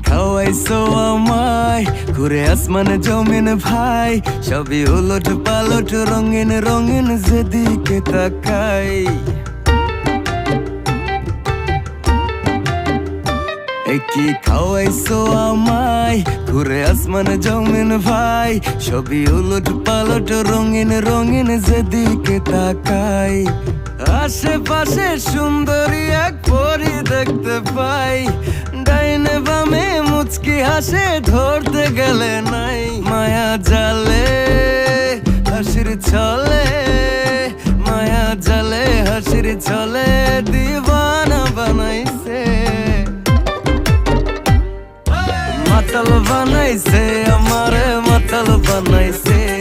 খাওয়াইছো আমায় ঘুরে আসমানে জমিন ভাই, সবই উলট পালট রঙিন রঙিন যেদিকে তাকাই। কি খাওয়াইছো আমায় ঘুরে আসমানে জমিন ভাই, সবই উলট পালট রঙিন রঙিন যেদিকে তাকাই। আশেপাশে সুন্দরী এক পরী দেখতে পাই, ডাইনে বামে মুচকি হাসে ধরতে গেলে নাই। মায়া জালে